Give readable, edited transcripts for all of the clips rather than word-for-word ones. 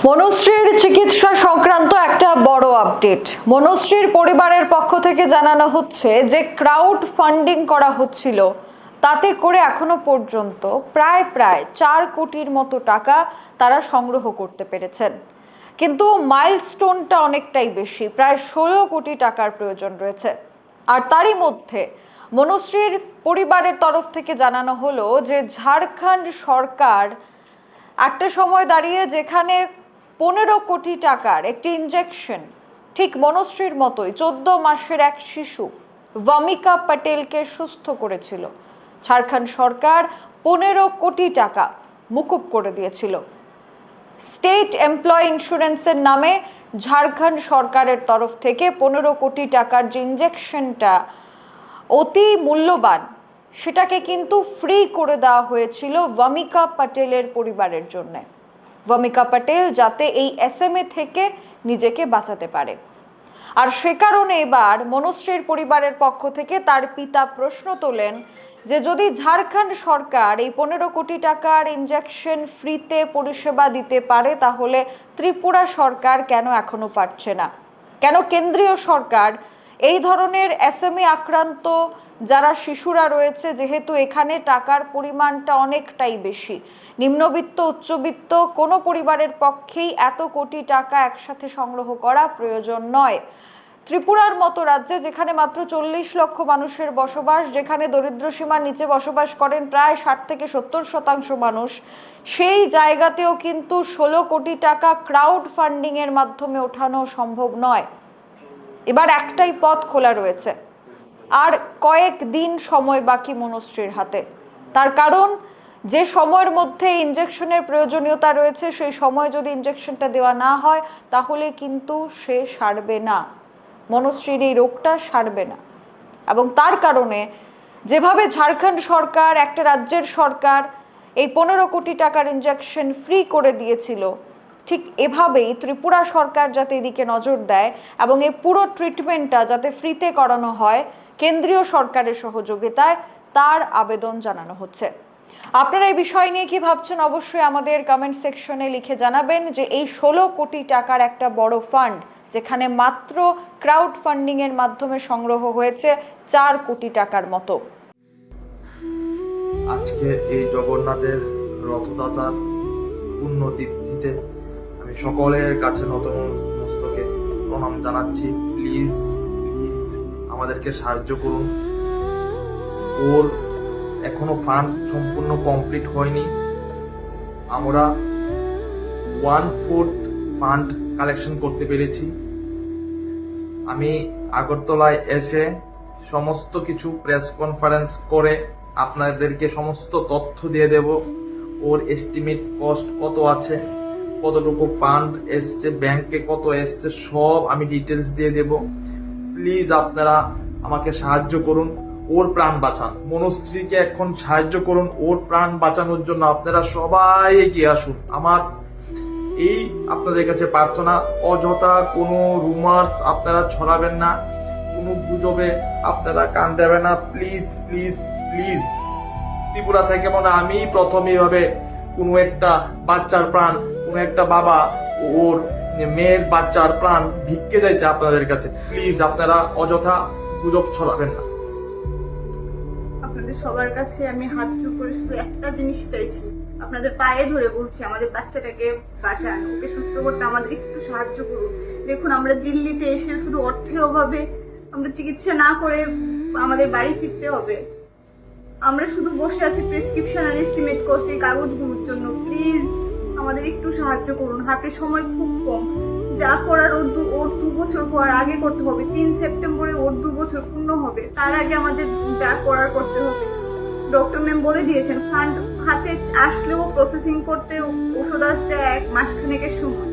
মনুশ্রীর চিকিৎসা সংক্রান্ত একটা বড় আপডেট। মনুশ্রীর পরিবারের পক্ষ থেকে জানানো হচ্ছে যে ক্রাউড ফান্ডিং করা হচ্ছিল, তাতে করে এখনো পর্যন্ত প্রায় 4 কোটির মতো টাকা তারা সংগ্রহ করতে পেরেছেন। কিন্তু মাইলস্টোনটা অনেকটাই বেশি, প্রায় 16 কোটি টাকার প্রয়োজন রয়েছে। আর তারই মধ্যে মনুশ্রীর পরিবারের তরফ থেকে জানানো হলো যে ঝাড়খণ্ড সরকার একটা সময় দাঁড়িয়ে যেখানে 15 কোটি টাকার একটি ইনজেকশন ঠিক মনুশ্রীর মতোই 14 মাসের এক শিশু ভামিকা প্যাটেলকে সুস্থ করেছিল, ঝাড়খণ্ড সরকার 15 কোটি টাকা মুকুব করে দিয়েছিল। স্টেট এমপ্লয় ইন্স্যুরেন্সের নামে ঝাড়খণ্ড সরকারের তরফ থেকে 15 কোটি টাকার যে ইনজেকশনটা অতি মূল্যবান, সেটাকে কিন্তু ফ্রি করে দেওয়া হয়েছিল ভামিকা প্যাটেলের পরিবারের জন্য। ভামিকা প্যাটেল যাতে এই এসএমএ থেকে নিজেকে বাঁচাতে পারে। আর সে কারণে এবার মনুশ্রীর পরিবারের পক্ষ থেকে তার পিতা প্রশ্ন তোলেন যে যদি ঝাড়খণ্ড সরকার এই 15 কোটি টাকার ইনজেকশন ফ্রিতে পরিষেবা দিতে পারে, তাহলে ত্রিপুরা সরকার কেন এখনো পারছে না? কেন কেন্দ্রীয় সরকার এই ধরনের এসএমএ আক্রান্ত যারা শিশুরা রয়েছে, যেহেতু এখানে টাকার পরিমাণটা অনেকটাই বেশি, নিম্নবিত্ত উচ্চবিত্ত কোনো পরিবারের পক্ষেই এত কোটি টাকা একসাথে সংগ্রহ করা প্রয়োজন নয়। ত্রিপুরার মতো রাজ্যে যেখানে মাত্র 40 লক্ষ মানুষের বসবাস, যেখানে দরিদ্র সীমার নিচে বসবাস করেন প্রায় 60 থেকে 70% মানুষ, সেই জায়গাতেও কিন্তু 16 কোটি টাকা ক্রাউড ফান্ডিং এর মাধ্যমে ওঠানো সম্ভব নয়। এবার একটাই পথ খোলা রয়েছে, আর কয়েক দিন সময় বাকি মনুশ্রীর হাতে। তার কারণ যে সময়ের মধ্যে ইনজেকশনের প্রয়োজনীয়তা রয়েছে, সেই সময় যদি ইনজেকশনটা দেওয়া না হয় তাহলে কিন্তু সে সারবে না, মনুশ্রীর এই রোগটা সারবে না। এবং তার কারণে যেভাবে ঝাড়খণ্ড সরকার, একটা রাজ্যের সরকার, এই 15 কোটি টাকার ইনজেকশন ফ্রি করে দিয়েছিল, ঠিক এভাবেই ত্রিপুরা সরকার যাতে এদিকে নজর দেয় এবং এই পুরো ট্রিটমেন্টটা যাতে ফ্রিতে করানো হয় কেন্দ্রীয় সরকারের সহযোগিতায়, তার আবেদন জানানো হচ্ছে। আপনারা এই বিষয় নিয়ে কি ভাবছেন অবশ্যই আমাদের কমেন্ট সেকশনে লিখে জানাবেন যে এই 16 কোটি টাকার একটা বড় ফান্ড, যেখানে মাত্র ক্রাউড ফান্ডিং এর মাধ্যমে সংগ্রহ হয়েছে 4 কোটি টাকার মতো। আজকে এই জগন্নাথের রথদাতার পুণ্যতিথিতে আমি সকলের কাছে নতমস্তকে প্রণাম জানাচ্ছি। প্লিজ প্লিজ আমাদেরকে সাহায্য করুন। ওর এখনো ফান্ড সম্পূর্ণ কমপ্লিট হয়নি। আমরা 1/4 ফান্ড কালেকশন করতে পেরেছি। আমি আগরতলায় এসে সমস্ত কিছু প্রেস কনফারেন্স করে আপনাদেরকে সমস্ত তথ্য দিয়ে দেব। ওর এস্টিমেট কস্ট কত আছে, কতটুকু ফান্ড এসছে, ব্যাংকে কত এসছে, সব আমি ডিটেলস দিয়ে দেব। প্লিজ আপনারা আমাকে সাহায্য করুন, ওর প্রাণ বাঁচান। মনুশ্রীকে এখন সাহায্য করুন, ওর প্রাণ বাঁচানোর জন্য আপনারা সবাই এগিয়ে আসুন। আমার এই আপনাদের কাছে প্রার্থনা, অযথা কোনো রুমার্স আপনারা ছড়াবেন না, কোনো গুজবে আপনারা কান দেবেন না। Please please please. ত্রিপুরা থেকে মনে আমি প্রথম এইভাবে কোনো একটা বাচ্চার প্রাণ, কোনো একটা বাবা ওর মেয়ের বাচ্চার প্রাণ ভিক্ষে যাইছে আপনাদের কাছে। প্লিজ আপনারা অযথা গুজব ছড়াবেন না। আপনাদের সবার কাছে আমি হাত জোড় করে শুধু একটা জিনিস চাইছি, আপনাদের পায়ে ধরে বলছি, আমাদের বাচ্চাটাকে বাঁচান, ওকে সুস্থ করতে আমাদের একটু সাহায্য করুন। দেখুন, আমরা দিল্লিতে এসে শুধু অর্থের অভাবে আমরা চিকিৎসা না করে আমাদের বাড়ি ফিরতে হবে। আমরা শুধু বসে আছি প্রেসক্রিপশন আর এস্টিমেট কস্ট এই কাগজগুলোর জন্য। প্লিজ আমাদের একটু সাহায্য করুন, হাতে সময় খুব কম। যা করার ওর 2 বছর পর আগে করতে হবে। 3 সেপ্টেম্বরে ওর 2 বছর পূর্ণ হবে, তার আগে আমাদের যা করার করতে হবে। ডক্টর ম্যাম বলে দিয়েছেন ফান্ড হাতে আসলেও প্রসেসিং করতে ওষুধ আসতে 1 মাস খানেকের সময়।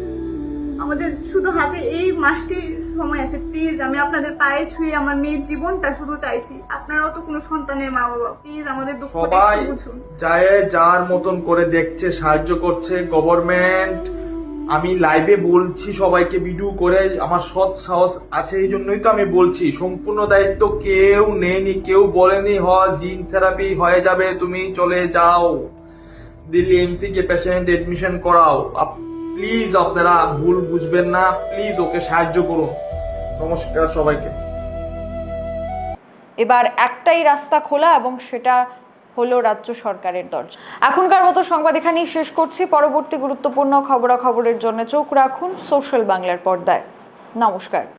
আমাদের শুধু হাতে এই মাসটি সময় আছে। প্লিজ আমি আপনাদের পায়ে ছুঁয়ে আমার মেয়ের জীবনটা শুধু চাইছি। আপনারাও তো কোনো সন্তানের মা বাবা, প্লিজ আমাদের দুঃখটা সবাই বুঝুন। যায় যার মতন করে দেখছে, সাহায্য করছে গভর্নমেন্ট। আমি লাইভে বলছি সবাইকে ভিডিও করে, আমার সৎ সাহস আছে, এই জন্যই তো আমি বলছি। সম্পূর্ণ দায়িত্ব কেউ নেয়নি, কেউ বলেনি জিন থেরাপি হয়ে যাবে, তুমি চলে যাও দিল্লি এমসি কে পেশেন্ট এডমিশন করাও। প্লিজ আপনারা ভুল বুঝবেন না, প্লিজ ওকে সাহায্য করুন। নমস্কার সবাইকে। এবার একটাই রাস্তা খোলা এবং সেটা হলো রাজ্য সরকারের দরজা। এখনকার মতো সংবাদ এখানেই শেষ করছি। পরবর্তী গুরুত্বপূর্ণ খবরাখবরের জন্য চোখ রাখুন সোশ্যাল বাংলার পর্দায়। নমস্কার।